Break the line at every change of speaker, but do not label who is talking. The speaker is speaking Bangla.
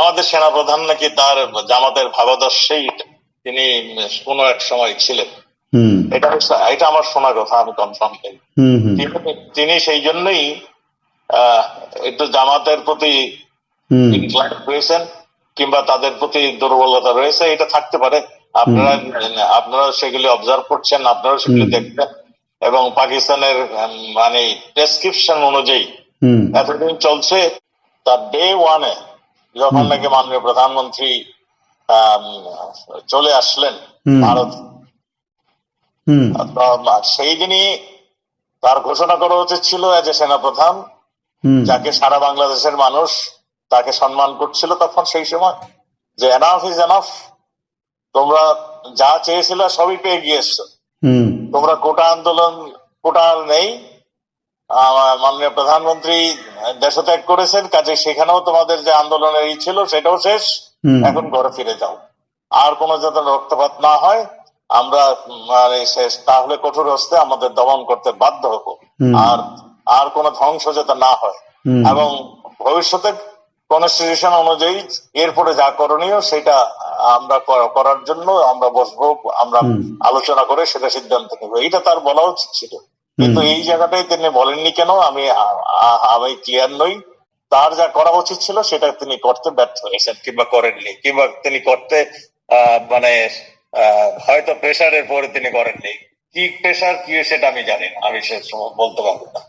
আমাদের সেনাপ্রধান নাকি তার জামাতের ভাবাদর্শেই তিনি কোনো এক সময় ছিলেন। এটা আমার শোনা কথা, আমি কনফার্ম করি। তিনি সেই জন্যই একটু জামাতের প্রতি ইনক্লাইন হয়েছেন, কিংবা তাদের প্রতি দুর্বলতা রয়েছে, এটা থাকতে পারে। আপনারা সেগুলি অবজার্ভ করছেন, আপনারা সেগুলি দেখবেন, এবং পাকিস্তানের মানে প্রেসক্রিপশন অনুযায়ী এতদিন চলছে। তার ডে ওয়ানে যখন নাকি মাননীয় প্রধানমন্ত্রী চলে আসলেন ভারত, সেই দিনই তার ঘোষণা করা উচিত ছিল এজ এ সেনাপ্রধান, যাকে সারা বাংলাদেশের মানুষ তাকে সম্মান করছিল তখন সেই সময়, যে এনাফ ইজ এনাফ, তোমরা যা চেয়েছিল সবই পেয়ে গিয়েছো, তোমরা কোটা আন্দোলন, কোটা নেই, মাননীয় প্রধানমন্ত্রী দেশত্যাগ করেছেন, কাজে সেখানেও তোমাদের যে আন্দোলনের ই ছিল সেটাও শেষ, এখন ঘরে ফিরে যাও, আর কোনো যাতে রক্তপাত না হয় আমরা মানে শেষ, তাহলে কঠোর হস্তে আমাদের দমন করতে বাধ্য হব, আর কোনো ধ্বংস যাতে না হয়, এবং ভবিষ্যতে কনস্টিটিউশন অনুযায়ী এরপরে যা করণীয় সেটা আমরা করার জন্য আমরা বসবো, আমরা আলোচনা করে সেটা সিদ্ধান্ত নেব, এইটা তার বলা উচিত ছিল। কিন্তু এই জায়গাটাই তিনি বলেননি কেন আমি ক্লিয়ার নই। তার যা করা উচিত ছিল সেটা তিনি করতে ব্যর্থ হয়েছেন, কিংবা করেননি, কিংবা তিনি করতে মানে হয়তো প্রেশারের পরে তিনি করেননি। কি প্রেশার কি সেটা আমি জানি না, আমি সে বলতে পারবো না।